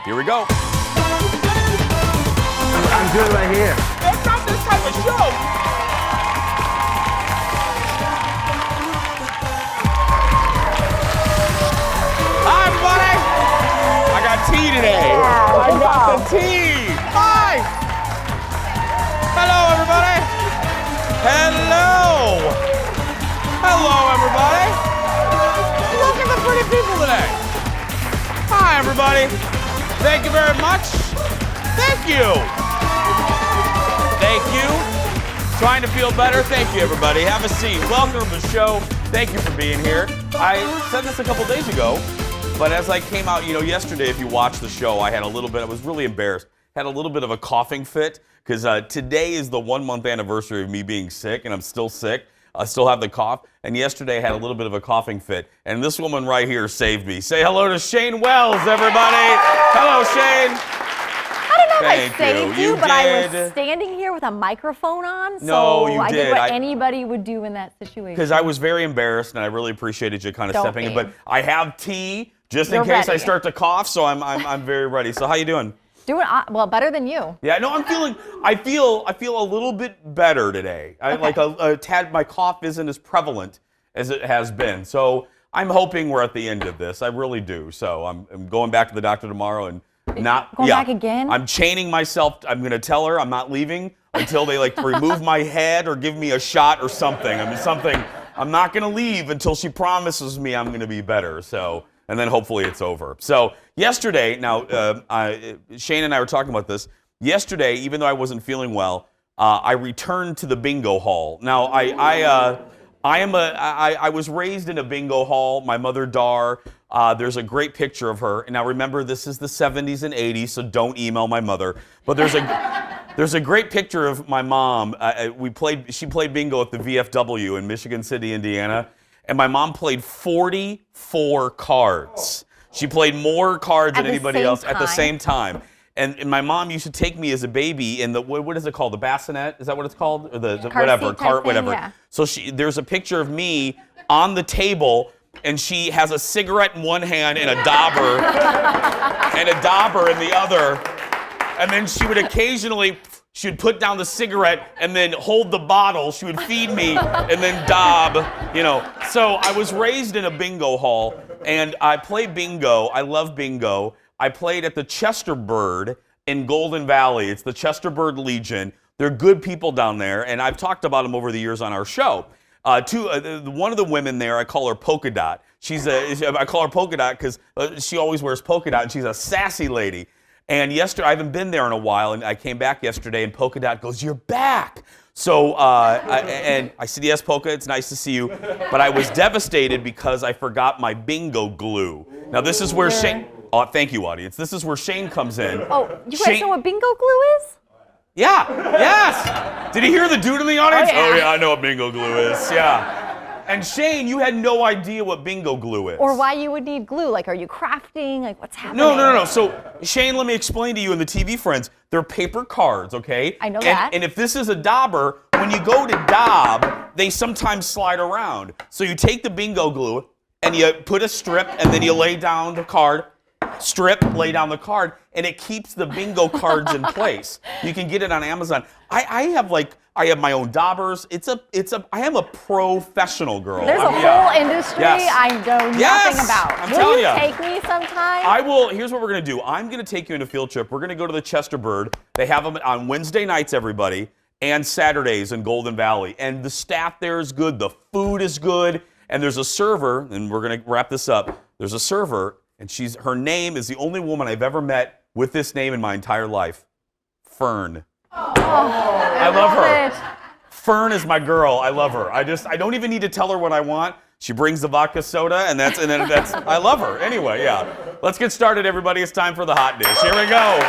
Here we go. I'm good right here. That's not this type of show. Hi, everybody. I got tea today. I got the tea. Hi. Hello, everybody. Hello. Hello, everybody. Look at the pretty people today. Hi, everybody. Thank you very much. Thank you. Thank you. Trying to feel better. Thank you, everybody. Have a seat. Welcome to the show. Thank you for being here. I said this a couple days ago, but as I came out, yesterday, if you watched the show, I was really embarrassed. Had a little bit of a coughing fit because today is the 1 month anniversary of me being sick, and I'm still sick. I still have the cough. And yesterday I had a little bit of a coughing fit. And this woman right here saved me. Say hello to Shane Wells, everybody. Hello, Shane. I don't know if I saved you, but I was standing here with a microphone on, so I did what anybody would do in that situation. Because I was very embarrassed, and I really appreciated you kind of stepping in. But I have tea just in case I start to cough, so I'm very ready. So how you doing? Doing well, better than you. Yeah, no, I feel a little bit better today. Like a tad. My cough isn't as prevalent as it has been. So I'm hoping we're at the end of this. I really do. So I'm going back to the doctor tomorrow and not going back again. I'm chaining myself. I'm going to tell her I'm not leaving until they remove my head or give me a shot or something. I'm not going to leave until she promises me I'm going to be better. So. And then hopefully it's over. So yesterday, now Shane and I were talking about this. Yesterday, even though I wasn't feeling well, I returned to the bingo hall. Now I was raised in a bingo hall. My mother Dar. There's a great picture of her. And now remember, this is the 70s and 80s, so don't email my mother. But there's a great picture of my mom. She played bingo at the VFW in Michigan City, Indiana. And my mom played 44 cards. She played more cards than anybody else at the same time. And my mom used to take me as a baby in the, what is it called? The bassinet? Is that what it's called? Or the whatever, cart, whatever. Yeah. So there's a picture of me on the table, and she has a cigarette in one hand and a dauber, in the other. And then she would occasionally, she would put down the cigarette and then hold the bottle. She would feed me and then daub, So I was raised in a bingo hall, and I play bingo. I love bingo. I played at the Chester Bird in Golden Valley. It's the Chester Bird Legion. They're good people down there, and I've talked about them over the years on our show. One of the women there, I call her Polka Dot. I call her Polka Dot because she always wears polka dot, and she's a sassy lady. And yesterday, I haven't been there in a while, and I came back yesterday, and Polka Dot goes, "You're back." So, and I said, "Yes, Polka, it's nice to see you." But I was devastated because I forgot my bingo glue. Now, this is where Shane, thank you, audience. This is where Shane comes in. Oh, you guys know what bingo glue is? Yeah, yes. Did you hear the dude in the audience? Oh, yeah, I know what bingo glue is, yeah. And Shane, you had no idea what bingo glue is. Or why you would need glue. Like, are you crafting? Like, what's happening? No. So, Shane, let me explain to you and the TV friends. They're paper cards, okay? I know that. And if this is a dauber, when you go to daub, they sometimes slide around. So you take the bingo glue, and you put a strip, and then you lay down the card. Strip, lay down the card, and it keeps the bingo cards in place. You can get it on Amazon. I have my own daubers. I am a professional girl. There's a whole industry I know nothing about. I'm telling you. Will you take me sometime? I will. Here's what we're going to do. I'm going to take you on a field trip. We're going to go to the Chester Bird. They have them on Wednesday nights, everybody, and Saturdays in Golden Valley. And the staff there is good. The food is good. And there's a server, and we're going to wrap this up. There's a server, and her name is the only woman I've ever met with this name in my entire life. Fern. I love her. Fern is my girl. I love her. I don't even need to tell her what I want. She brings the vodka soda, and that's I love her. Anyway, yeah. Let's get started, everybody. It's time for the hot dish. Here we go.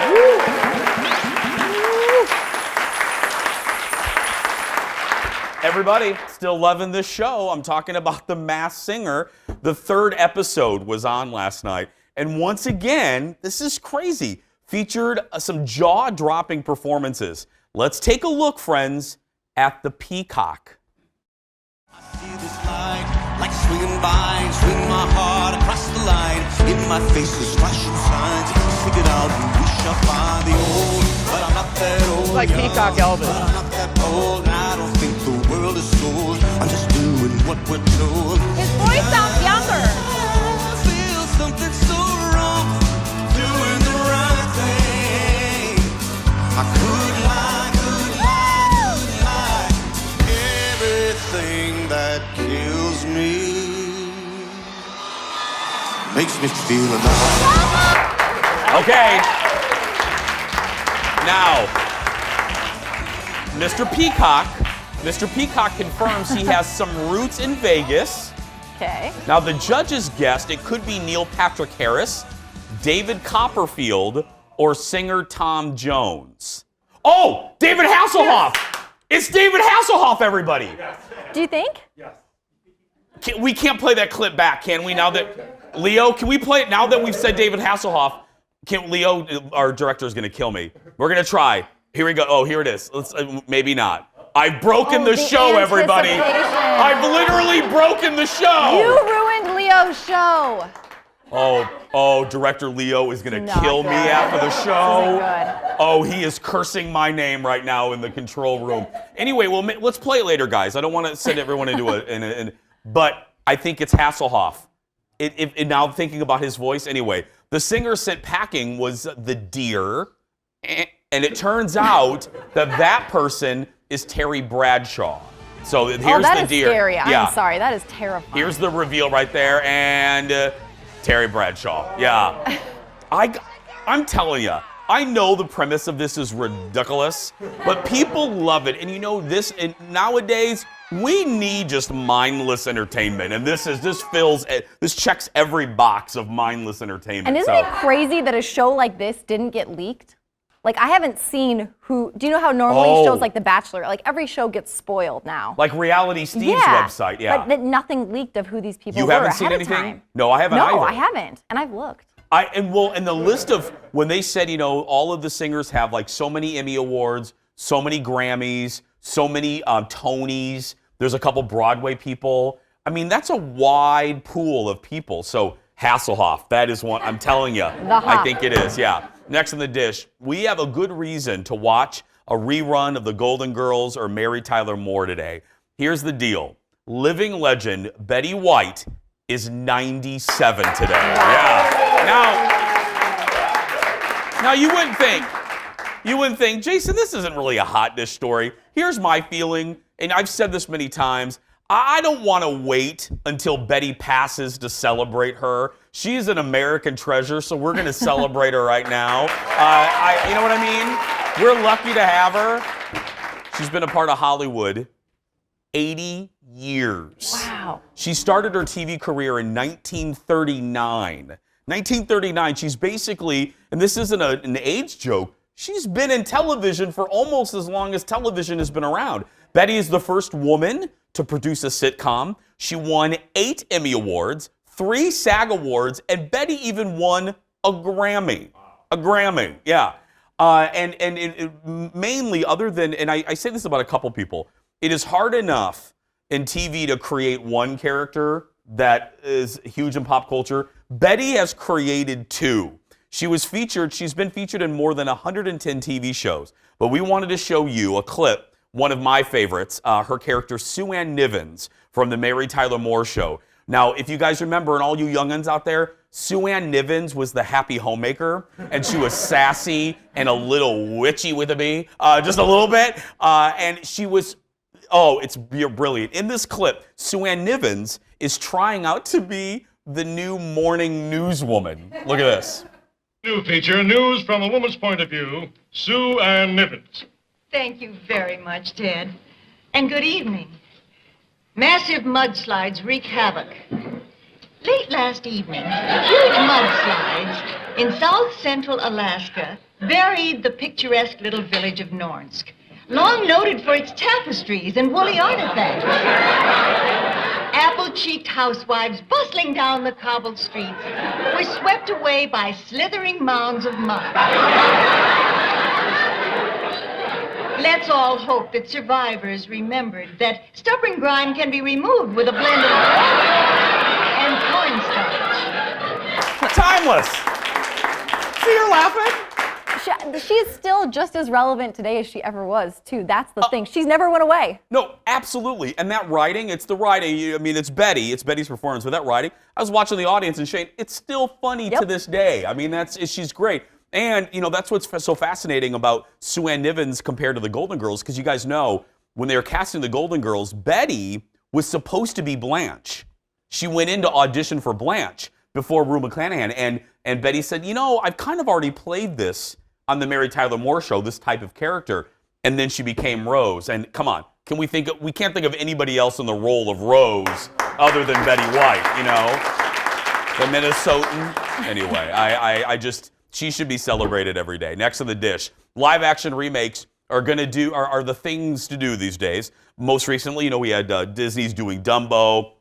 Everybody, still loving this show. I'm talking about The Masked Singer. The 3rd episode was on last night. And once again, this is crazy, featured some jaw-dropping performances. Let's take a look, friends, at the Peacock. I see this light, like swinging by, swing my heart across the line. In my face is flashing signs, figured out We shall find the old, but I'm not that old. It's like Peacock Elvis. But I'm not that old, and I don't think the world is sold. I'm just doing what we're told. His voice sounds younger. I feel something so wrong, doing the right thing. I could lie, everything that kills me makes me feel alive. Okay. Now, Mr. Peacock confirms he has some roots in Vegas. Okay. Now, the judges guessed it could be Neil Patrick Harris, David Copperfield, or singer Tom Jones. Oh, David Hasselhoff! It's David Hasselhoff, everybody! Do you think? We can't play that clip back, can we? Now that Leo, can we play it now that we've said David Hasselhoff? Leo, our director, is going to kill me. We're going to try. Here we go. Oh, here it is. Let's maybe not. I've broken the show, everybody. I've literally broken the show. You ruined Leo's show. Oh, director Leo is going to kill me after the show. Good. Oh, he is cursing my name right now in the control room. Anyway, well, let's play it later, guys. I don't want to send everyone into a... but I think it's Hasselhoff. Now I'm thinking about his voice. Anyway, the singer sent packing was the deer, and it turns out that person is Terry Bradshaw. So here's the deer. That is scary. Yeah. I'm sorry. That is terrifying. Here's the reveal right there, and Terry Bradshaw. Yeah. I'm telling you, I know the premise of this is ridiculous, but people love it. And you know this, and nowadays, we need just mindless entertainment, and this checks every box of mindless entertainment. And isn't it crazy that a show like this didn't get leaked? Like, I haven't seen do you know how normally shows like The Bachelor, like every show gets spoiled now? Like Reality Steve's website, yeah. But that nothing leaked of who these people were. You haven't seen anything? No, I haven't either. No, I haven't, and I've looked. And the list of, when they said, all of the singers have like so many Emmy Awards, so many Grammys, so many Tonys, there's a couple Broadway people. I mean, that's a wide pool of people. So Hasselhoff, that is one, I'm telling you. I think it is, yeah. Next on the dish, we have a good reason to watch a rerun of The Golden Girls or Mary Tyler Moore today. Here's the deal. Living legend Betty White is 97 today. Yeah. Now you wouldn't think, Jason, this isn't really a hot dish story. Here's my feeling, and I've said this many times. I don't want to wait until Betty passes to celebrate her. She's an American treasure, so we're going to celebrate her right now. You know what I mean? We're lucky to have her. She's been a part of Hollywood 80 years. Wow. She started her TV career in 1939. 1939, she's basically, and this isn't an age joke, she's been in television for almost as long as television has been around. Betty is the first woman to produce a sitcom. She won 8 Emmy Awards, 3 SAG Awards, and Betty even won a Grammy. A Grammy, yeah. And mainly, other than, and I say this about a couple people, it is hard enough in TV to create one character that is huge in pop culture. Betty has created 2. She's been featured in more than 110 TV shows. But we wanted to show you a clip, one of my favorites, her character Sue Ann Nivens from the Mary Tyler Moore Show. Now, if you guys remember, and all you young'uns out there, Sue Ann Nivens was the happy homemaker, and she was sassy and a little witchy with a B, just a little bit. And she was, it's brilliant. In this clip, Sue Ann Nivens is trying out to be the new morning newswoman. Look at this. New feature, news from a woman's point of view, Sue Ann Nivens. Thank you very much, Ted. And good evening. Massive mudslides wreak havoc. Late last evening, huge mudslides in south central Alaska buried the picturesque little village of Nornsk, long noted for its tapestries and woolly artifacts. Apple-cheeked housewives bustling down the cobbled streets were swept away by slithering mounds of mud. Let's all hope that survivors remembered that stubborn grime can be removed with a blend of and cornstarch. Timeless. See, you're laughing? She is still just as relevant today as she ever was, too. That's the thing. She's never went away. No, absolutely. And that writing, it's the writing. I mean, it's Betty. It's Betty's performance. But that writing, I was watching the audience, and Shane, it's still funny to this day. I mean, she's great. And, you know, that's what's so fascinating about Sue Ann Nivens compared to the Golden Girls, because you guys know, when they were casting the Golden Girls, Betty was supposed to be Blanche. She went in to audition for Blanche before Rue McClanahan, and Betty said, you know, I've kind of already played this on the Mary Tyler Moore Show, this type of character, and then she became Rose. And come on, we can't think of anybody else in the role of Rose other than Betty White, you know? The Minnesotan. Anyway, she should be celebrated every day. Next on the dish, live action remakes are the things to do these days. Most recently, you know, we had Disney's doing Dumbo.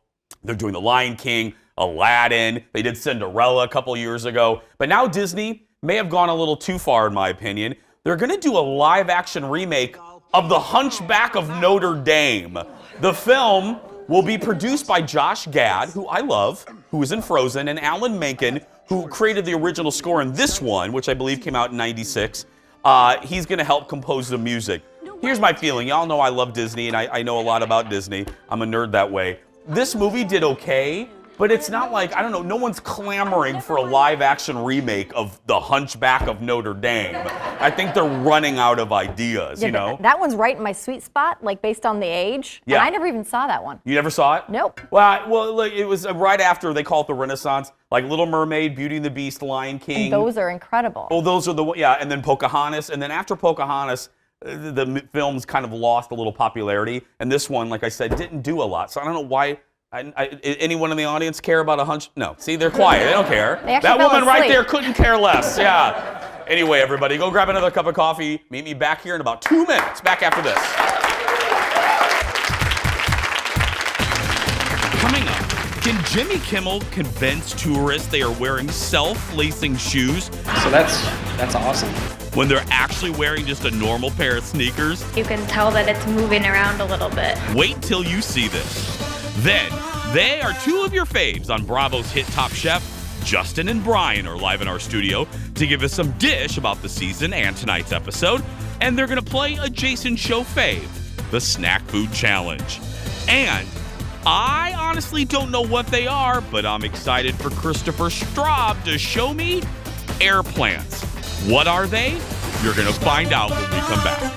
They're doing The Lion King, Aladdin. They did Cinderella a couple years ago. But now Disney may have gone a little too far, in my opinion. They're going to do a live-action remake of The Hunchback of Notre Dame. The film will be produced by Josh Gad, who I love, who is in Frozen, and Alan Menken, who created the original score in this one, which I believe came out in '96. He's going to help compose the music. Here's my feeling. Y'all know I love Disney, and I know a lot about Disney. I'm a nerd that way. This movie did okay, but it's not like, I don't know, no one's clamoring for a live-action remake of The Hunchback of Notre Dame. I think they're running out of ideas, you know? That one's right in my sweet spot, like based on the age. Yeah. And I never even saw that one. You never saw it? Nope. Well, it was right after, they call it the Renaissance, like Little Mermaid, Beauty and the Beast, Lion King. And those are incredible. Oh, those are and then Pocahontas. And then after Pocahontas, the films kind of lost a little popularity. And this one, like I said, didn't do a lot. So I don't know why. Anyone in the audience care about a hunch? No. See, they're quiet. They don't care. That woman right there couldn't care less. Yeah. Anyway, everybody, go grab another cup of coffee. Meet me back here in about 2 minutes. Back after this. Coming up, can Jimmy Kimmel convince tourists they are wearing self-lacing shoes? So that's awesome. When they're actually wearing just a normal pair of sneakers? You can tell that it's moving around a little bit. Wait till you see this. Then, they are two of your faves on Bravo's hit Top Chef. Justin and Brian are live in our studio to give us some dish about the season and tonight's episode. And they're going to play a Jason Show fave, the Snack Food Challenge. And I honestly don't know what they are, but I'm excited for Christopher Straub to show me air plants. What are they? You're going to find out when we come back.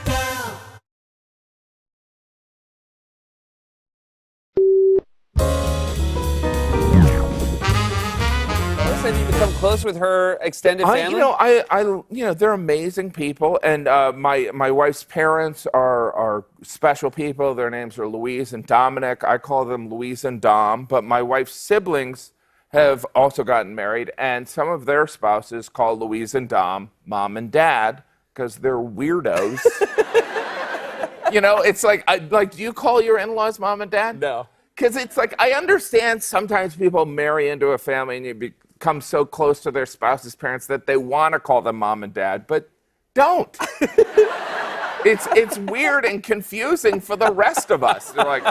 Have you become close with her extended family? They're amazing people, and my wife's parents are special people. Their names are Louise and Dominic. I call them Louise and Dom, but my wife's siblings have also gotten married, and some of their spouses call Louise and Dom mom and dad because they're weirdos. You know, it's like, do you call your in-laws mom and dad? No. Because it's like, I understand sometimes people marry into a family and you become so close to their spouse's parents that they want to call them mom and dad, but don't. It's weird and confusing for the rest of us. They're like,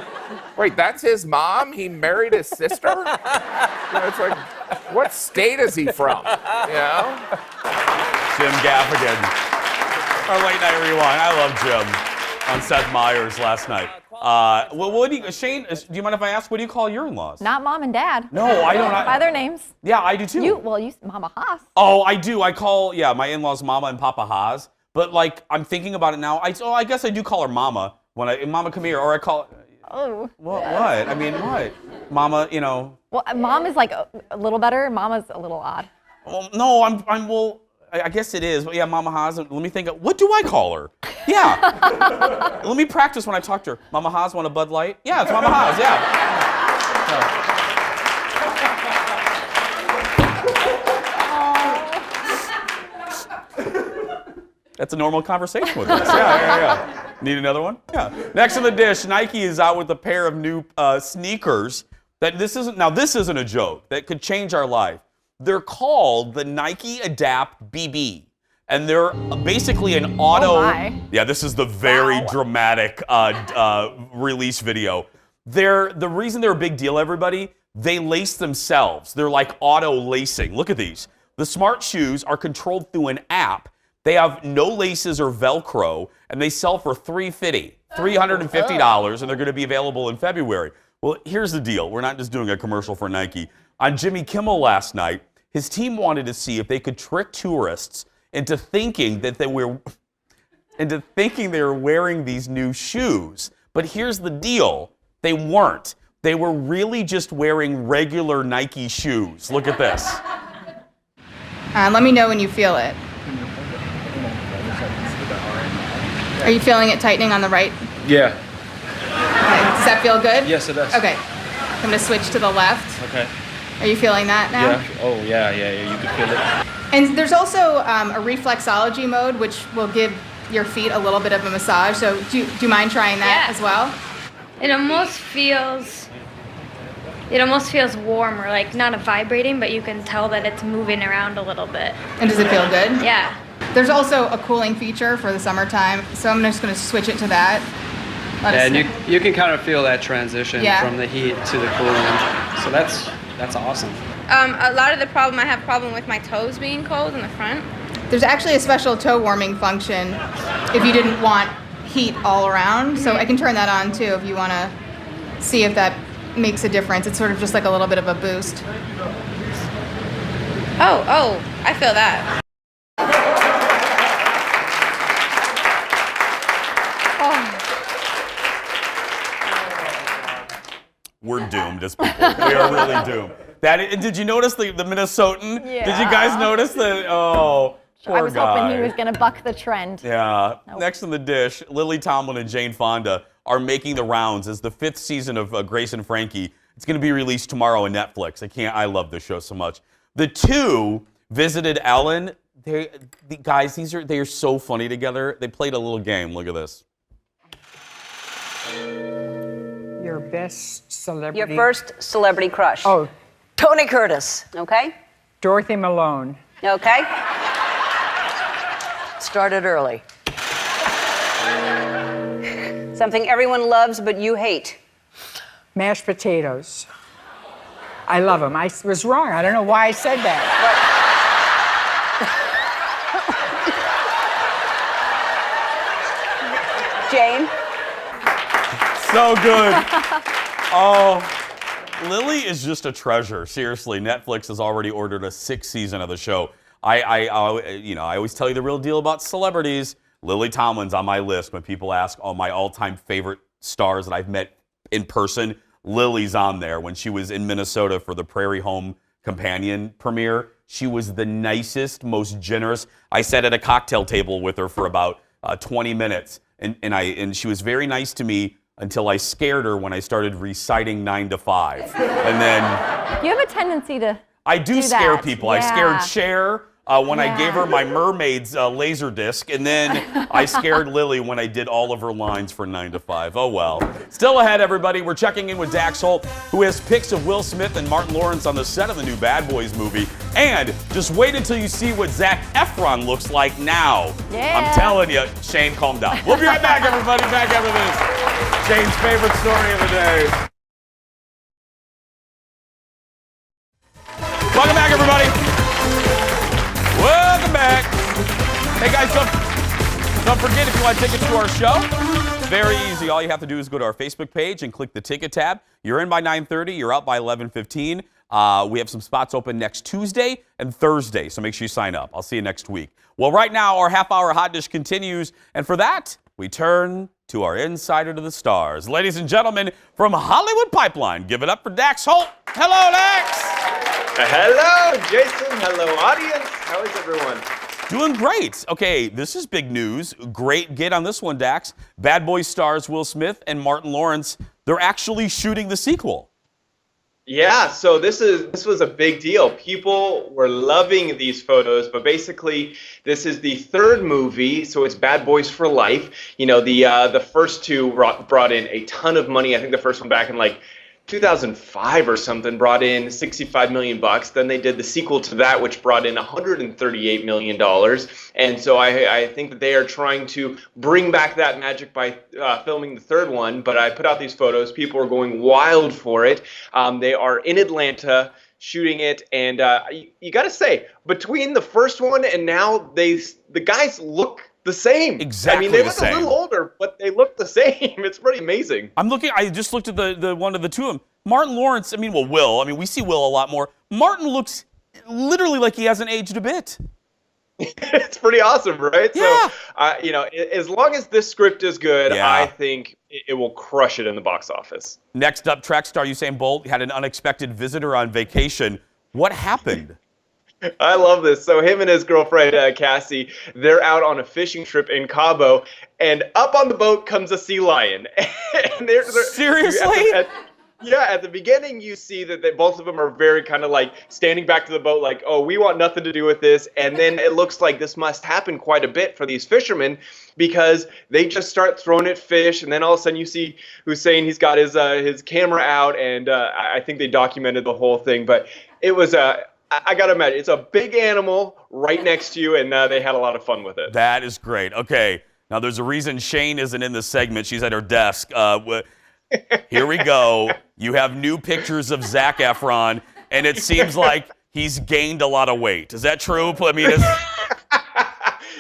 wait, that's his mom? He married his sister? You know, it's like, what state is he from? You know? Jim Gaffigan. Our late night rewind. I love Jim on Seth Meyers last night. Shane, do you mind if I ask, what do you call your in-laws? Not mom and dad. No, I don't. By their names. Yeah, I do too. You Mama Haas. Oh, I do. I call, my in-laws Mama and Papa Haas. But like, I'm thinking about it now. I guess I do call her Mama when Mama come here, or I call. Oh. What? I mean, what? Mama, you know. Well, Mom is like a little better. Mama's a little odd. Well, no, I guess it is. But yeah, Mama Haas. Let me think. What do I call her? Yeah. Let me practice when I talk to her. Mama Haas want a Bud Light? Yeah, it's Mama Haas. Yeah. That's a normal conversation with us. Yeah. Need another one? Yeah. Next on the dish, Nike is out with a pair of new sneakers. This isn't a joke. That could change our life. They're called the Nike Adapt BB. And they're basically an auto. Oh my. Yeah, this is the very dramatic release video. The reason they're a big deal, everybody, they lace themselves. They're like auto lacing. Look at these. The smart shoes are controlled through an app. They have no laces or Velcro, and they sell for $350, and they're going to be available in February. Well, here's the deal. We're not just doing a commercial for Nike. On Jimmy Kimmel last night, his team wanted to see if they could trick tourists into thinking that they were wearing these new shoes. But here's the deal. They weren't. They were really just wearing regular Nike shoes. Look at this. Let me know when you feel it. Are you feeling it tightening on the right? Yeah. Okay. Does that feel good? Yes, it does. Okay. I'm going to switch to the left. Okay. Are you feeling that now? Yeah. Oh, yeah. You can feel it. And there's also a reflexology mode, which will give your feet a little bit of a massage. So do you mind trying that as well? It almost feels warm, or like not vibrating, but you can tell that it's moving around a little bit. And does it feel good? Yeah. There's also a cooling feature for the summertime, so I'm just going to switch it to that. And you can kind of feel that transition from the heat to the cooling. So that's awesome. A lot of the problem, I have problem with my toes being cold in the front. There's actually a special toe warming function if you didn't want heat all around. So I can turn that on too if you want to see if that makes a difference. It's sort of just like a little bit of a boost. Oh, I feel that. We're doomed as people. We are really doomed. Did you notice the Minnesotan? Yeah. Did you guys notice that? Oh, poor I was guy. hoping he was going to buck the trend. Yeah. Nope. Next on the dish, Lily Tomlin and Jane Fonda are making the rounds as the 5th season of Grace and Frankie. It's going to be released tomorrow on Netflix. I love this show so much. The two visited Ellen. The guys, they are so funny together. They played a little game. Look at this. Your best celebrity. Your first celebrity crush. Oh, Tony Curtis. Okay. Dorothy Malone. Okay. Started early. Something everyone loves but you hate. Mashed potatoes. I love them. I was wrong. I don't know why I said that. Jane. So good. Oh, Lily is just a treasure. Seriously, Netflix has already ordered a 6th season of the show. I always tell you the real deal about celebrities. Lily Tomlin's on my list when people ask all my all-time favorite stars that I've met in person. Lily's on there. When she was in Minnesota for the Prairie Home Companion premiere, she was the nicest, most generous. I sat at a cocktail table with her for about 20 minutes, and she was very nice to me until I scared her when I started reciting 9 to 5. And then You have a tendency to I do scare that. people. Yeah. I scared Cher when I gave her my Mermaids laser disc, and then I scared Lily when I did all of her lines for 9 to 5. Oh well. Still ahead, everybody. We're checking in with Dax Holt, who has pics of Will Smith and Martin Lawrence on the set of the new Bad Boys movie. And just wait until you see what Zac Efron looks like now. Yeah. I'm telling you, Shane, calm down. We'll be right back, everybody. Back after this. Shane's favorite story of the day. Welcome back, everybody. Welcome back. Hey, guys, don't forget, if you want tickets to our show, very easy. All you have to do is go to our Facebook page and click the ticket tab. You're in by 9:30. You're out by 11:15. We have some spots open next Tuesday and Thursday, so make sure you sign up. I'll see you next week. Well, right now, our half-hour hot dish continues, and for that, we turn to our insider to the stars. Ladies and gentlemen, from Hollywood Pipeline, give it up for Dax Holt. Hello, Dax. Hello, Jason. Hello, audience. How is everyone? Doing great. Okay, this is big news. Great get on this one, Dax. Bad Boys stars Will Smith and Martin Lawrence, they're actually shooting the sequel. Yeah, so this was a big deal. People were loving these photos, but basically this is the 3rd movie, so it's Bad Boys for Life. You know, the first two brought in a ton of money. I think the first one back in like 2005 or something brought in $65 million. Then they did the sequel to that, which brought in $138 million. And so I think that they are trying to bring back that magic by filming the 3rd one. But I put out these photos. People are going wild for it. They are in Atlanta, shooting it, and you got to say, between the first one and now, the guys look the same. Exactly. I mean, they look a little older, but they look the same. It's pretty amazing. I just looked at the one of the two of them. Martin Lawrence, we see Will a lot more. Martin looks literally like he hasn't aged a bit. It's pretty awesome, right? Yeah. So, as long as this script is good, I think it will crush it in the box office. Next up, track star Usain Bolt had an unexpected visitor on vacation. What happened? I love this. So him and his girlfriend, Cassie, they're out on a fishing trip in Cabo, and up on the boat comes a sea lion. And Seriously? At the beginning, you see that both of them are very kind of like standing back to the boat like, oh, we want nothing to do with this. And then it looks like this must happen quite a bit for these fishermen because they just start throwing at fish. And then all of a sudden you see Hussein, he's got his camera out, and I think they documented the whole thing. But it was I got to imagine, it's a big animal right next to you, and they had a lot of fun with it. That is great. Okay, now there's a reason Shane isn't in this segment. She's at her desk. Here we go. You have new pictures of Zac Efron, and it seems like he's gained a lot of weight. Is that true? I mean,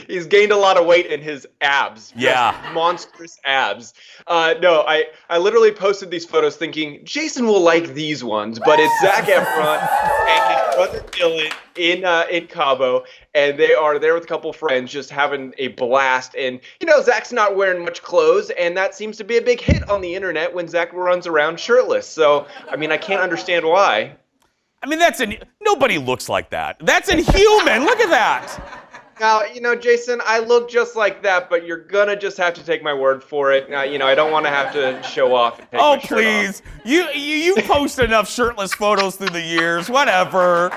he's gained a lot of weight in his abs. Yeah. Monstrous abs. No, I literally posted these photos thinking, Jason will like these ones, but it's Zac Efron and his brother Dylan in Cabo, and they are there with a couple friends just having a blast. And, Zac's not wearing much clothes, and that seems to be a big hit on the internet when Zac runs around shirtless. So, I can't understand why. Nobody looks like that. That's inhuman. Look at that. Now, Jason, I look just like that, but you're going to just have to take my word for it. I don't want to have to show off and take my shirt please. off. You post enough shirtless photos through the years. Whatever.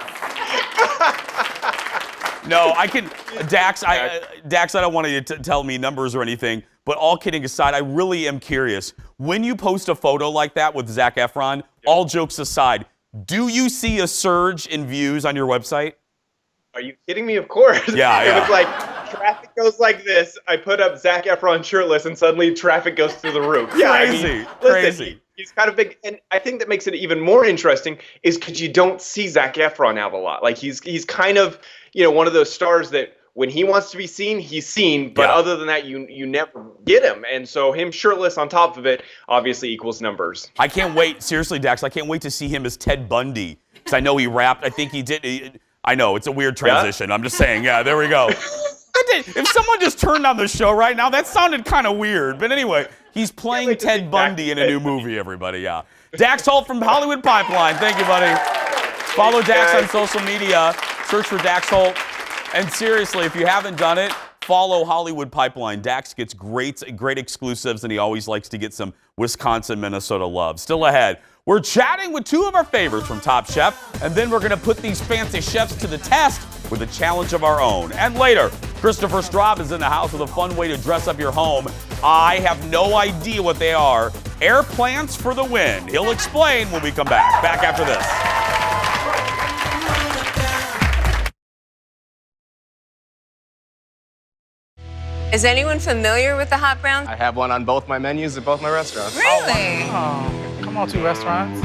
No, Dax, I don't want you to tell me numbers or anything, but all kidding aside, I really am curious. When you post a photo like that with Zac Efron, all jokes aside, do you see a surge in views on your website? Are you kidding me? Of course. Yeah. If it's like traffic goes like this, I put up Zac Efron shirtless, and suddenly traffic goes thugh the roof. Yeah, crazy. He's kind of big, and I think that makes it even more interesting is because you don't see Zac Efron out a lot. Like he's kind of one of those stars that when he wants to be seen, he's seen. But other than that, you never get him. And so him shirtless on top of it obviously equals numbers. I can't wait. Seriously, Dax, I can't wait to see him as Ted Bundy because I know he rapped. I think he did. I know, it's a weird transition. Yeah? I'm just saying, there we go. If someone just turned on the show right now, that sounded kind of weird. But anyway, he's playing Ted Bundy in a new movie, everybody, Dax Holt from Hollywood Pipeline. Thank you, buddy. Follow Dax on social media. Search for Dax Holt. And seriously, if you haven't done it, follow Hollywood Pipeline. Dax gets great exclusives, and he always likes to get some Wisconsin, Minnesota love. Still ahead, we're chatting with two of our favorites from Top Chef, and then we're going to put these fancy chefs to the test with a challenge of our own. And later, Christopher Straub is in the house with a fun way to dress up your home. I have no idea what they are. Air plants for the win. He'll explain when we come back. Back after this. Is anyone familiar with the hot brown? I have one on both my menus at both my restaurants. Really? Oh, come on, two restaurants.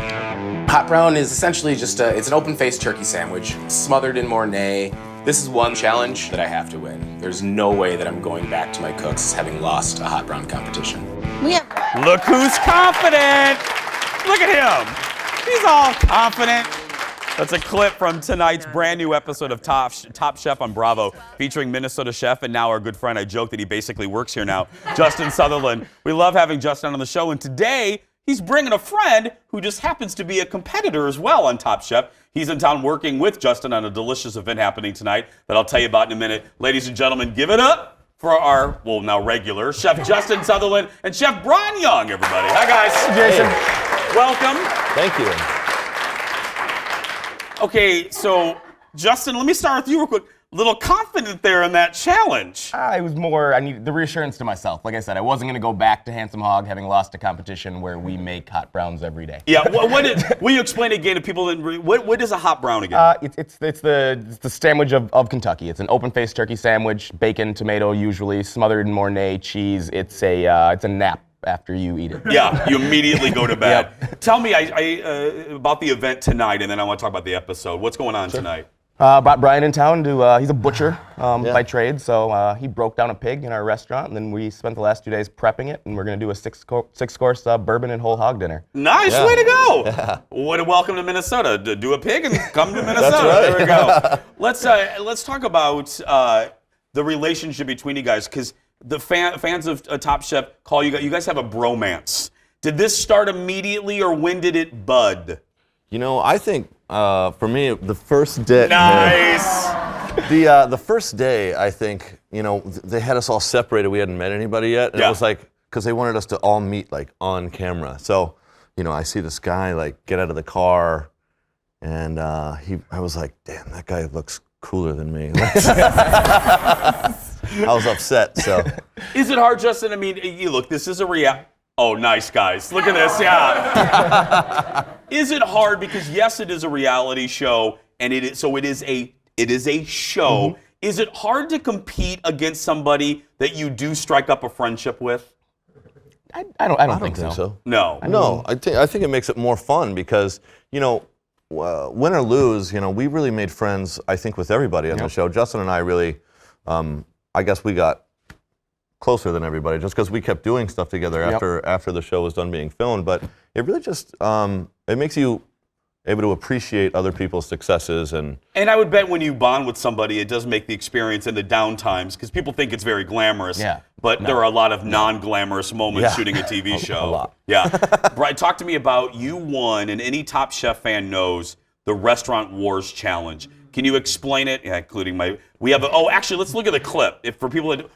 Hot brown is essentially just it's an open-faced turkey sandwich smothered in Mornay. This is one challenge that I have to win. There's no way that I'm going back to my cooks having lost a hot brown competition. Look who's confident. Look at him. He's all confident. That's a clip from tonight's brand new episode of Top Chef on Bravo, featuring Minnesota chef and now our good friend, I joke that he basically works here now, Justin Sutherland. We love having Justin on the show, and today he's bringing a friend who just happens to be a competitor as well on Top Chef. He's in town working with Justin on a delicious event happening tonight that I'll tell you about in a minute. Ladies and gentlemen, give it up for our, now regular, Chef Justin Sutherland and Chef Brian Young, everybody. Hi, guys. Hey, Jason. Welcome. Thank you. Okay, so Justin, let me start with you real quick. A little confident there in that challenge. I was more, I needed the reassurance to myself. Like I said, I wasn't going to go back to Handsome Hog having lost a competition where we make hot browns every day. Yeah, will you explain again to people, what is a hot brown again? It's the sandwich of Kentucky. It's an open-faced turkey sandwich, bacon, tomato usually, smothered in Mornay cheese. It's a nap. after you eat it. Yeah, you immediately go to bed. Tell me about the event tonight, and then I want to talk about the episode. What's going on tonight? Brought Brian in town to, he's a butcher by trade, so he broke down a pig in our restaurant, and then we spent the last 2 days prepping it, and we're going to do a six-course bourbon and whole hog dinner. Nice way to go. Yeah. Welcome to Minnesota. Do a pig and come to Minnesota. That's right. There we go. Let's talk about the relationship between you guys, because the fans of Top Chef call you guys have a bromance. Did this start immediately, or when did it bud? You know, I think for me, the first day. Nice. The first day, I think, you know, they had us all separated. We hadn't met anybody yet. And it was like, because they wanted us to all meet, like, on camera. So, you know, I see this guy, like, get out of the car, and I was like, damn, that guy looks cooler than me. I was upset, so. Is it hard, Justin? I mean, look, this is a reality. Oh, nice, guys. Look at this, yeah. Is it hard? Because, yes, it is a reality show, and it is a show. Mm-hmm. Is it hard to compete against somebody that you do strike up a friendship with? I don't think so. No. I think it makes it more fun because, you know, win or lose, you know, we really made friends, I think, with everybody on the show. Justin and I really, I guess we got closer than everybody just because we kept doing stuff together after the show was done being filmed. But it really just, it makes you able to appreciate other people's successes. And I would bet when you bond with somebody, it does make the experience in the down times, because people think it's very glamorous. Yeah. But there are a lot of non-glamorous moments shooting a TV show. A lot. Yeah. Brian, talk to me about, you won, and any Top Chef fan knows, the Restaurant Wars Challenge. Can you explain it? Yeah, including actually, let's look at the clip.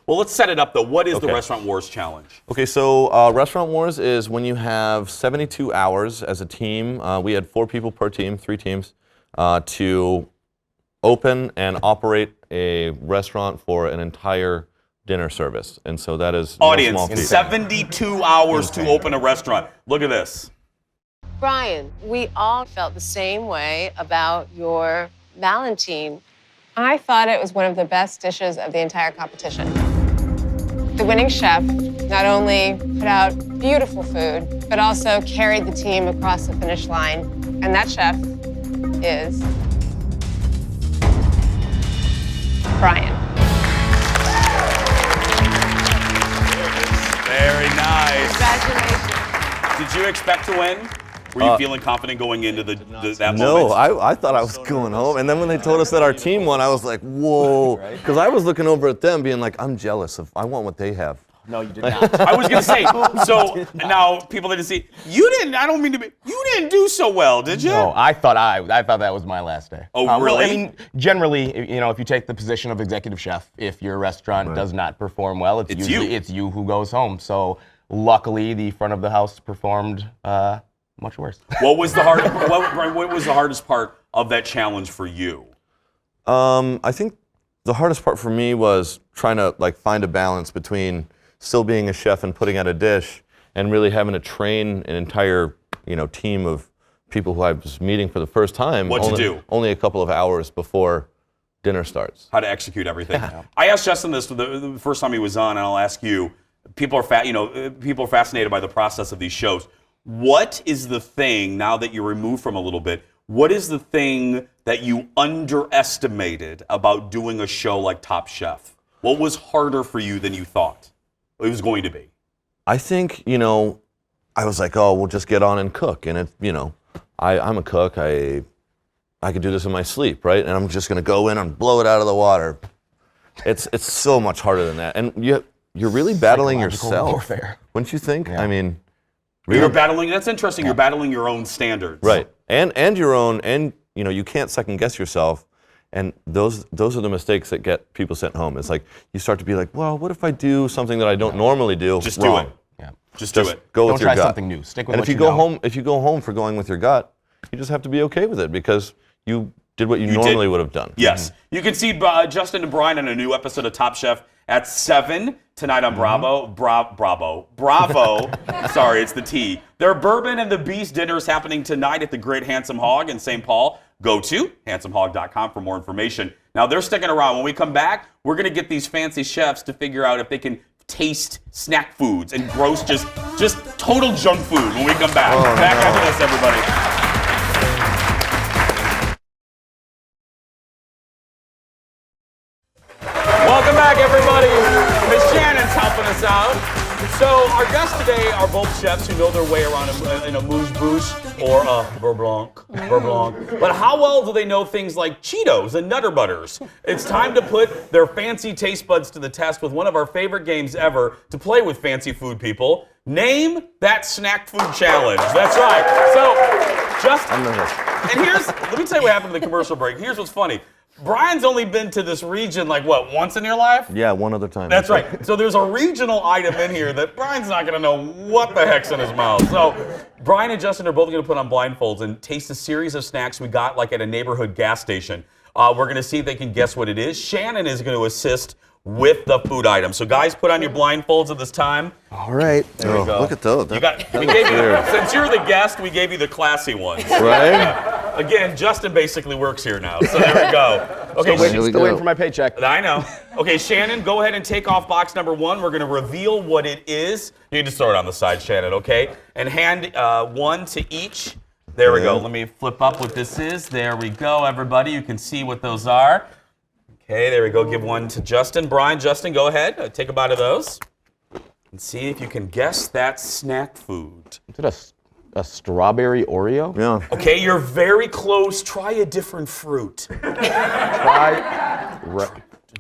Let's set it up, though. What is the Restaurant Wars Challenge? Okay, so Restaurant Wars is when you have 72 hours as a team. We had 4 people per team, 3 teams, to open and operate a restaurant for an entire dinner service. And so that is audience, no small feat. 72 hours to open a restaurant. Look at this. Brian, we all felt the same way about your Valentine. I thought it was one of the best dishes of the entire competition. The winning chef not only put out beautiful food, but also carried the team across the finish line. And that chef is Brian. Very nice. Congratulations. Did you expect to win? Were you feeling confident going into that moment? No, I thought I was going home. And then when they told us that our team won, I was like, whoa. Because I was looking over at them being like, I'm jealous. I want what they have. No, you did not. I was going to say, so now people didn't see. You didn't do so well, did you? No, I thought that was my last day. Oh, really? I mean, generally, you know, if you take the position of executive chef, if your restaurant does not perform well, it's you who goes home. So luckily, the front of the house performed much worse. What was the hardest part of that challenge for you? I think the hardest part for me was trying to find a balance between still being a chef and putting out a dish, and really having to train an entire team of people who I was meeting for the first time. What'd you do? Only a couple of hours before dinner starts. How to execute everything. I asked Justin this the first time he was on, and I'll ask you. People are fascinated by the process of these shows. What is the thing, now that you're removed from a little bit, what is the thing that you underestimated about doing a show like Top Chef? What was harder for you than you thought it was going to be? I think, I was like, oh, we'll just get on and cook. And I'm a cook. I could do this in my sleep, right? And I'm just going to go in and blow it out of the water. It's so much harder than that. And you're really battling yourself. Warfare. Wouldn't you think? Yeah. I mean... You're battling, that's interesting, you're battling your own standards. Right, and your own, and you can't second guess yourself, and those are the mistakes that get people sent home. It's like, you start to be like, well, what if I do something that I don't normally do? Just wrong. do it. Yeah. Just do it. Go Don't with your try gut. something new. Stick with and what if you go home for going with your gut, you just have to be okay with it because you did what you normally would have done. Yes. You can see Justin and Brian on a new episode of Top Chef at 7 tonight on Bravo. Sorry, it's the T. Their Bourbon and the Beast dinner is happening tonight at the Great Handsome Hog in St. Paul. Go to handsomehog.com for more information. Now, they're sticking around. When we come back, we're going to get these fancy chefs to figure out if they can taste snack foods and gross, just total junk food when we come back. Back after this, everybody. Welcome back, everybody. Miss Shannon's helping us out. So our guests today are both chefs who know their way around in a moose-bouche or a beurre blanc. But how well do they know things like Cheetos and Nutter Butters? It's time to put their fancy taste buds to the test with one of our favorite games ever to play with fancy food people. Name that snack food challenge. That's right. So, and let me tell you what happened in the commercial break. Here's what's funny. Brian's only been to this region like what, once in your life? Yeah, one other time. That's right. So there's a regional item in here that Brian's not going to know what the heck's in his mouth. So Brian and Justin are both going to put on blindfolds and taste a series of snacks we got like at a neighborhood gas station. We're going to see if they can guess what it is. Shannon is going to assist with the food item. So guys, put on your blindfolds at this time. All right. There we go. Look at those. Since you're the guest, we gave you the classy ones. Right? Again, Justin basically works here now. So there we go. Okay, still waiting for my paycheck. I know. Okay, Shannon, go ahead and take off box number 1. We're going to reveal what it is. You need to throw it on the side, Shannon, okay? And hand one to each. There we go. Let me flip up what this is. There we go, everybody. You can see what those are. Okay, there we go. Give one to Justin. Brian, Justin, go ahead. Take a bite of those. And see if you can guess that snack food. Is it a strawberry Oreo? Yeah. Okay, you're very close. Try a different fruit.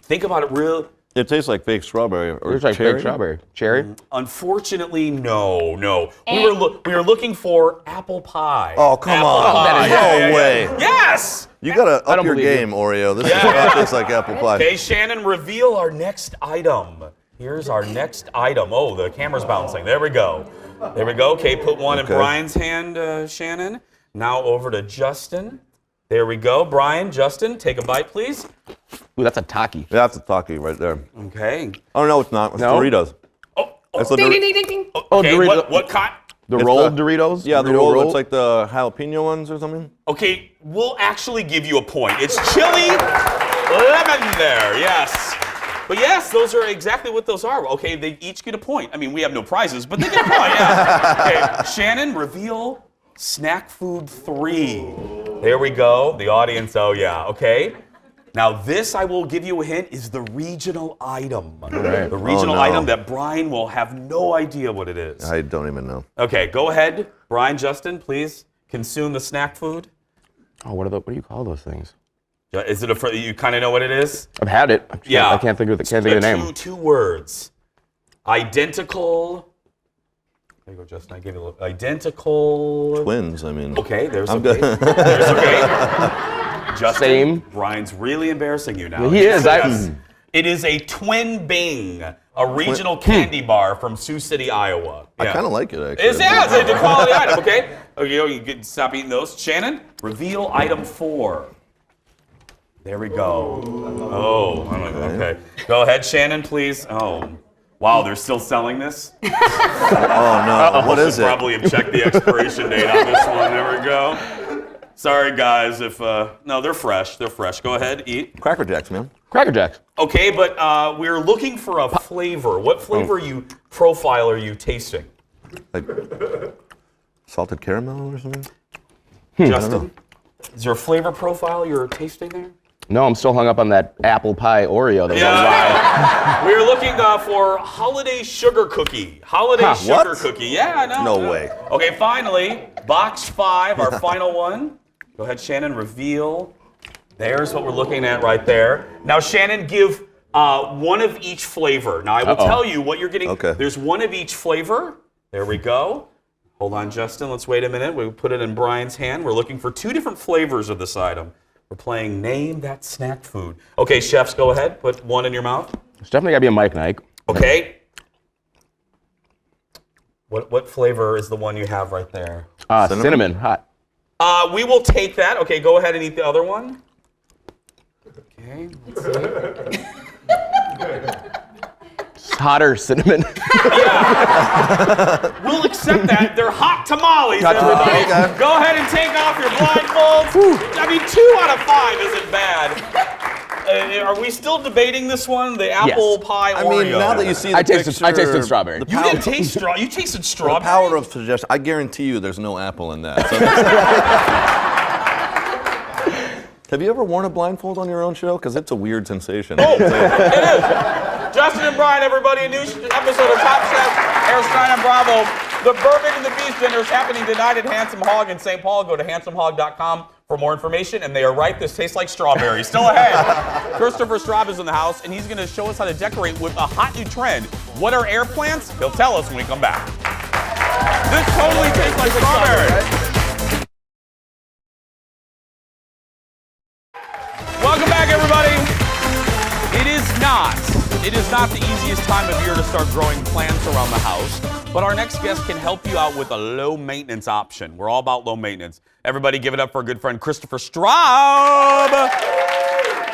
Think about it real. It tastes like fake strawberry. Or it's like fake strawberry. Cherry? Unfortunately, no. We were looking for apple pie. Oh, come on. No way. Yes! You gotta up your game, Oreo. This is not just like apple pie. Okay, Shannon, reveal our next item. Here's our next item. Oh, the camera's bouncing. There we go. Okay, put one in Brian's hand, Shannon. Now over to Justin. There we go. Brian, Justin, take a bite, please. Ooh, that's a Taki. Yeah, that's a Taki right there. Okay. Oh, no, it's not. It's Doritos. Ding, ding, ding, ding, ding. Okay, what kind? The rolled Doritos? Yeah, the rolled. It's like the jalapeno ones or something. Okay, we'll actually give you a point. It's chili lemon there, yes. But yes, those are exactly what those are. Okay, they each get a point. I mean, we have no prizes, but they get a point, yeah. Okay, Shannon, reveal snack food 3. There we go. The audience, oh yeah, okay. Now this, I will give you a hint, is the regional item. Right. The regional item that Brian will have no idea what it is. I don't even know. Okay, go ahead. Brian, Justin, please consume the snack food. Oh, what do you call those things? Is it you kind of know what it is? I've had it. Yeah. I can't think of the name. Two words. Identical. There you go, Justin. I gave you a little. Identical. Twins, I mean. Okay, there's I'm okay. good. There's okay. Justin, Same. Brian's really embarrassing you now. He is. Yes. It is a Twin Bing, a regional candy bar from Sioux City, Iowa. Yeah. I kind of like it, actually. It's a quality item, okay? Okay, you can stop eating those. Shannon, reveal item 4. There we go. Oh, okay. Go ahead, Shannon, please. Oh, wow, they're still selling this? Oh, no. What is it? Probably have checked the expiration date on this one. There we go. Sorry, guys. No, they're fresh. They're fresh. Go ahead, eat. Cracker Jacks, man. Cracker Jacks. Okay, but we're looking for a flavor. What flavor profile are you tasting? Like salted caramel or something? Justin, is there a flavor profile you're tasting there? No, I'm still hung up on that apple pie Oreo. We're looking for holiday sugar cookie. Sugar cookie. Yeah, no. No way. Okay, finally, box 5, our final one. Go ahead, Shannon, reveal. There's what we're looking at right there. Now, Shannon, give one of each flavor. Now, I will tell you what you're getting. Okay. There's one of each flavor. There we go. Hold on, Justin. Let's wait a minute. We'll put it in Brian's hand. We're looking for 2 different flavors of this item. We're playing Name That Snack Food. Okay, chefs, go ahead. Put one in your mouth. It's definitely got to be a Mike Nike. Okay. What flavor is the one you have right there? Cinnamon. Hot. We will take that. Okay, go ahead and eat the other one. Okay, let's see. Hotter cinnamon. Yeah. We'll accept that. They're hot tamales, everybody. Go ahead and take off your blindfolds. I mean, 2 out of 5 isn't bad. Are we still debating this one? The apple pie Oreo. I mean, now that you see the picture, I tasted strawberry. You didn't taste strawberry. You tasted strawberry. The power of suggestion. I guarantee you, there's no apple in that. So have you ever worn a blindfold on your own show? Because it's a weird sensation. Oh, it is. Justin and Brian, everybody, a new episode of Top Chef airs tonight on Bravo. The Bourbon and the Beast dinner is happening tonight at Handsome Hog in St. Paul. Go to handsomehog.com for more information. And they are right, this tastes like strawberry. Still ahead, Christopher Straub is in the house, and he's going to show us how to decorate with a hot new trend. What are air plants? He'll tell us when we come back. This totally tastes like strawberry. Welcome back, everybody. It is not the easiest time of year to start growing plants around the house, but our next guest can help you out with a low maintenance option. We're all about low maintenance. Everybody give it up for our good friend Christopher Straub.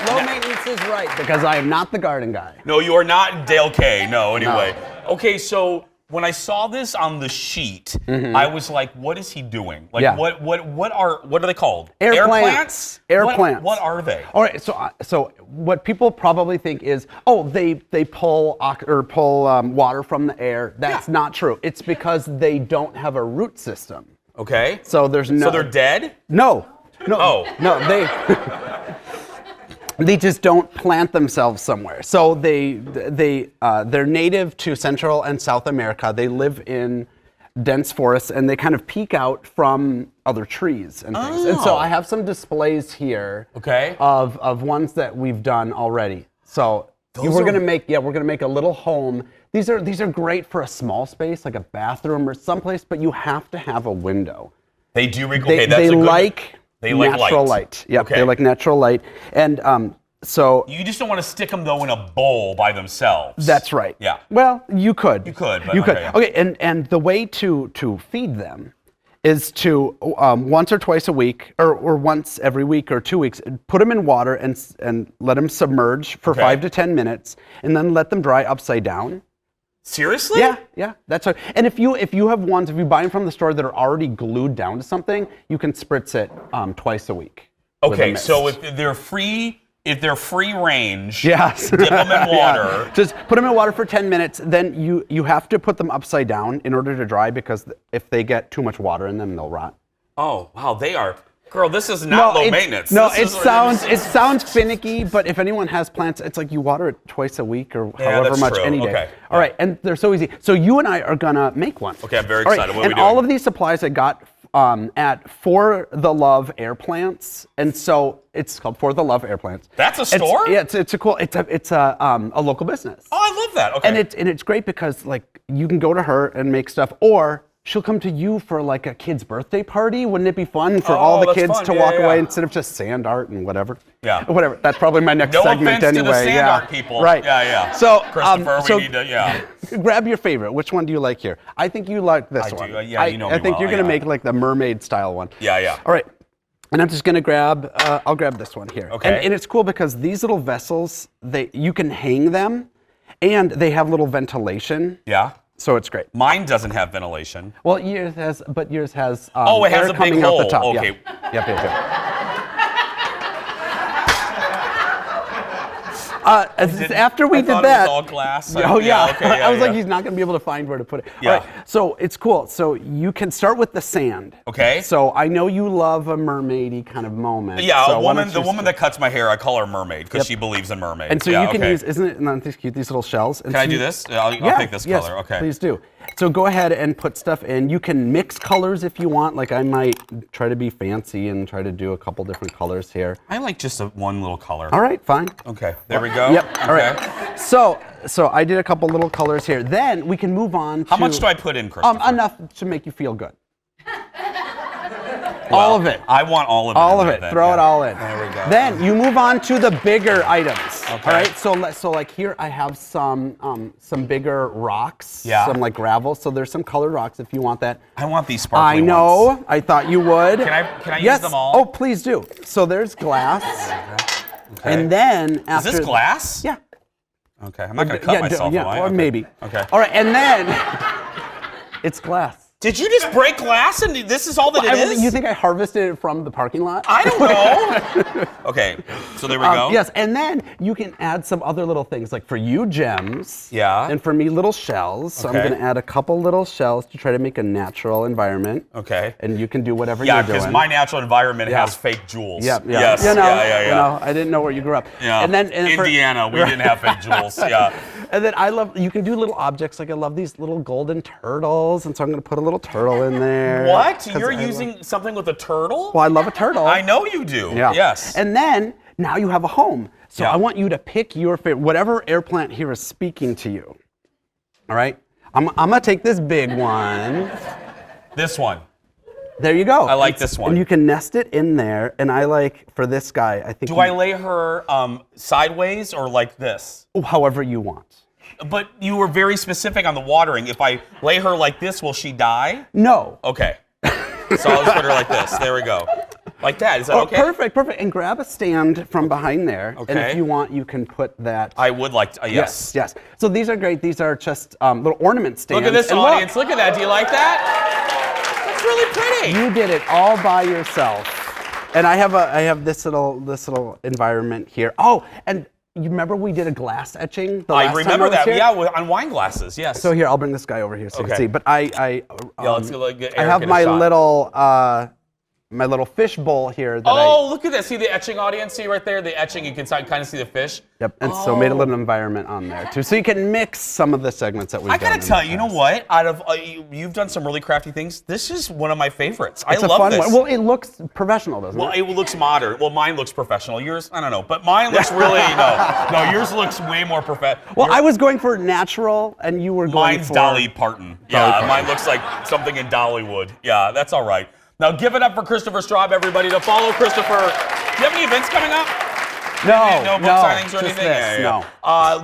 Low maintenance is right, because I am not the garden guy. No, you are not Dale K. No, anyway. No. Okay, so when I saw this on the sheet, I was like, what is he doing? Like, what are they called? Air plants. Air plants. What are they? All right, so what people probably think is, oh, they pull water from the air. That's not true. It's because they don't have a root system. Okay. So there's no. So they're dead? No. Oh. No, they just don't plant themselves somewhere. So they're native to Central and South America. They live in dense forests, and they kind of peek out from other trees and things. And so I have some displays here of ones that we've done already. So we're gonna make a little home. These are great for a small space, like a bathroom or someplace, but you have to have a window. They do. They like natural light. Yep, they like natural light. And so you just don't want to stick them though in a bowl by themselves. That's right. Yeah. Well, you could. You could. Okay, and the way to feed them is to once or twice a week, or once every week or 2 weeks, put them in water and let them submerge for 5 to 10 minutes, and then let them dry upside down. Seriously? Yeah, that's right. And if you buy them from the store that are already glued down to something, you can spritz it twice a week. Okay, so if they're free range, yes. Dip them in water. Yeah. Just put them in water for 10 minutes. Then you have to put them upside down in order to dry, because if they get too much water in them, they'll rot. Oh wow, they are. Girl, this is not low maintenance. No, it sounds finicky, but if anyone has plants, it's like you water it twice a week or however much any day. Okay. All right, and they're so easy. So you and I are gonna make one. Okay, I'm very excited. Right. What are we and doing? all of these supplies I got at For the Love Air Plants, and so it's called For the Love Air Plants. That's a store? It's a local business. Oh, I love that. Okay. And it's great because like you can go to her and make stuff, or she'll come to you for like a kid's birthday party. Wouldn't it be fun for all the kids to walk away instead of just sand art and whatever? Yeah. Whatever. That's probably my next segment anyway. anyway. To the sand art people. Right. Yeah. So, Christopher, we need to, grab your favorite. Which one do you like here? I think you like this one. I do. Yeah, you know me I think well. you're gonna make like the mermaid style one. Yeah. All right. And I'm just gonna grab. I'll grab this one here. Okay. And it's cool because these little vessels, you can hang them, and they have little ventilation. Yeah. So it's great. Mine doesn't have ventilation. Well, yours has. It has air a big coming hole. out the top. Okay. Yep. After we did that, it was all glass. Oh yeah. Okay, I was like, he's not going to be able to find where to put it. Yeah. All right, so it's cool. So you can start with the sand. Okay. So I know you love a mermaidy kind of moment. Yeah, so the woman that cuts my hair, I call her mermaid because she believes in mermaids. And so you can use, isn't these cute, these little shells? And can I do this? I'll pick this color. Okay. Please do. So go ahead and put stuff in. You can mix colors if you want. Like I might try to be fancy and try to do a couple different colors here. I like just one little color. All right, fine. Okay, there we go. Yep. Okay. All right. So I did a couple little colors here. Then we can move on to. How much do I put in, Christopher? Enough to make you feel good. Well, all of it. I want all of it. All of it. Then, Throw it all in. There we go. Then you move on to the bigger items. Okay. All right. So like here I have some bigger rocks. Yeah. Some like gravel. So there's some colored rocks if you want that. I want these sparkly ones. I know. Ones. I thought you would. Can I yes. use them all? Oh, please do. So there's glass. Okay. And then after. Is this glass? Yeah. Okay. I'm not gonna cut myself. Yeah. Or okay. maybe. Okay. All right. And then it's glass. Did you just break glass and this is all that it is? You think I harvested it from the parking lot? I don't know. Okay, so there we go. Yes, and then you can add some other little things, like for you, gems. Yeah. And for me, little shells. So I'm going to add a couple little shells to try to make a natural environment. Okay. And you can do whatever you're doing. Yeah, because my natural environment has fake jewels. Yeah. Yes. You know, yeah. You know, I didn't know where you grew up. Yeah. And then Indiana, we didn't have fake jewels. Yeah. And then you can do little objects, like I love these little golden turtles, and so I'm going to put a little turtle in there. What? You're using something with a turtle? Well, I love a turtle. I know you do. Yeah. Yes. And then, now you have a home. So I want you to pick your favorite, whatever air plant here is speaking to you. All right? I'm going to take this big one. This one. There you go. I like this one. And you can nest it in there, and I like, for this guy, I think... Do I lay her sideways or like this? However you want. But you were very specific on the watering. If I lay her like this, will she die? No. Okay. So I'll just put her like this. There we go. Like that. Is that okay? Perfect. And grab a stand from behind there. Okay. And if you want, you can put that. I would like to. Yes. Yes. So these are great. These are just little ornament stands. Look at this and audience. Look at that. Do you like that? That's really pretty. You did it all by yourself. And I have this little environment here. Oh, and you remember we did a glass etching? I remember that. Yeah, on wine glasses. Yes. So here, I'll bring this guy over here so you can see. But I I have my little fish bowl here. Look at that. See the etching, audience? See right there? The etching, you can kind of see the fish. Yep, and so made a little environment on there too. So you can mix some of the segments that we've done. I gotta tell you, you know what? Out of you've done some really crafty things. This is one of my favorites. It's I love this. Well, it looks professional, doesn't it? Well, it looks modern. Well, mine looks professional. Yours, I don't know. But mine looks really, no, yours looks way more professional. Well, I was going for natural, and you were going mine's for... Dolly Parton. Mine looks like something in Dollywood. Yeah, that's all right. Now give it up for Christopher Straub, everybody, to follow Christopher. Do you have any events coming up? No book signings or anything? No.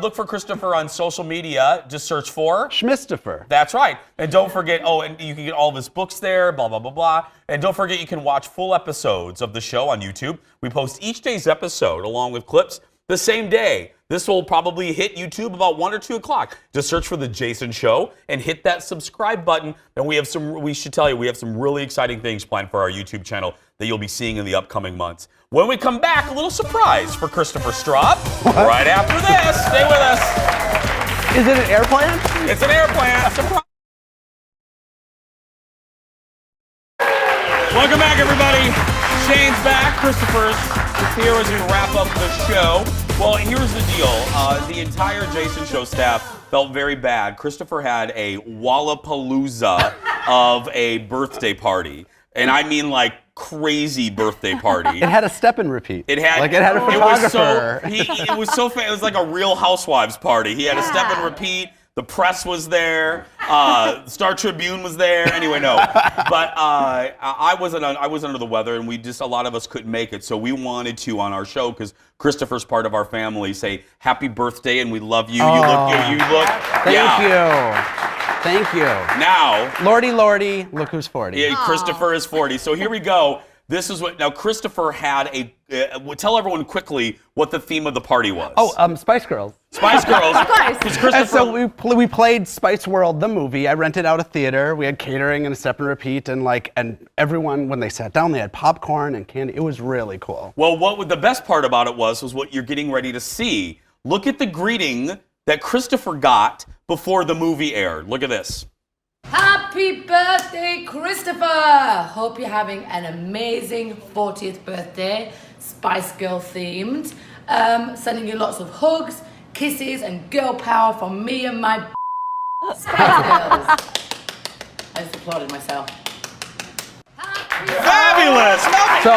Look for Christopher on social media. Just search for Schmistopher. That's right. And don't forget, and you can get all of his books there, blah, blah, blah, blah. And don't forget, you can watch full episodes of the show on YouTube. We post each day's episode along with clips the same day. This will probably hit YouTube about 1 or 2 o'clock. Just search for The Jason Show and hit that subscribe button. And we should tell you, we have some really exciting things planned for our YouTube channel that you'll be seeing in the upcoming months. When we come back, a little surprise for Christopher Straub. Right after this. Stay with us. Is it an airplane? It's an airplane. Surprise. Welcome back, everybody. Shane's back. Christopher's here as we wrap up the show. Well, here's the deal. The entire Jason Show staff felt very bad. Christopher had a Wallapalooza of a birthday party. And I mean like crazy birthday party. It had a step and repeat. It had a photographer. It was so it was like a Real Housewives party. He had a step and repeat. The press was there. Star Tribune was there. Anyway, no. But I wasn't under the weather, and a lot of us couldn't make it. So we wanted to on our show, because Christopher's part of our family, say happy birthday and we love you. You look. Thank you. Now, Lordy, look who's 40. Yeah, Christopher is 40. So here we go. This is what, now Christopher had tell everyone quickly what the theme of the party was. Spice Girls. Spice Girls. Of course. And so we played Spice World, the movie. I rented out a theater. We had catering and a step and repeat, and everyone, when they sat down, they had popcorn and candy. It was really cool. Well, the best part about it was what you're getting ready to see. Look at the greeting that Christopher got before the movie aired. Look at this. Happy birthday, Christopher! Hope you're having an amazing 40th birthday, Spice Girl themed. Sending you lots of hugs, kisses, and girl power from me and my Spice Girls. I just applauded myself. Fabulous! So,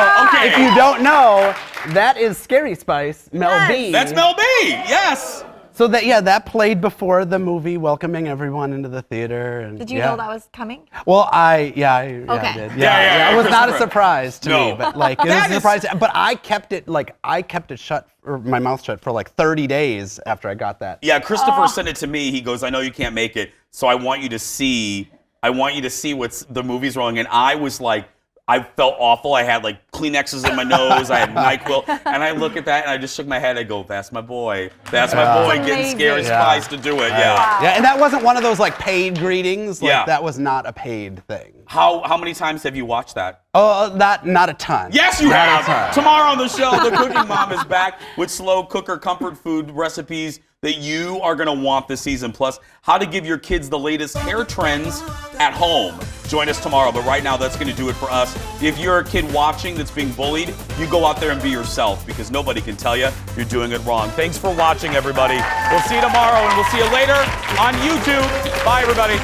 if you don't know, that is Scary Spice, Mel B. That's Mel B, yes! So that played before the movie, welcoming everyone into the theater. And, did you know that was coming? Well, I did. Yeah, it was not a surprise to me, but it was a surprise. But I kept it shut, or my mouth shut, for like 30 days after I got that. Yeah, Christopher sent it to me. He goes, I know you can't make it, so I want you to see what's the movie's rolling. And I was like, I felt awful. I had like Kleenexes in my nose. I had NyQuil. And I look at that and I just shook my head. I go, that's my boy. That's my boy getting Scary Spice to do it. Yeah. Yeah, and that wasn't one of those like paid greetings. Like, that was not a paid thing. How many times have you watched that? Not a ton. Yes, you have. Tomorrow on the show, the Cooking Mom is back with slow cooker comfort food recipes that you are going to want this season. Plus, how to give your kids the latest hair trends at home. Join us tomorrow, but right now that's going to do it for us. If you're a kid watching that's being bullied, you go out there and be yourself because nobody can tell you you're doing it wrong. Thanks for watching, everybody. We'll see you tomorrow, and we'll see you later on YouTube. Bye, everybody.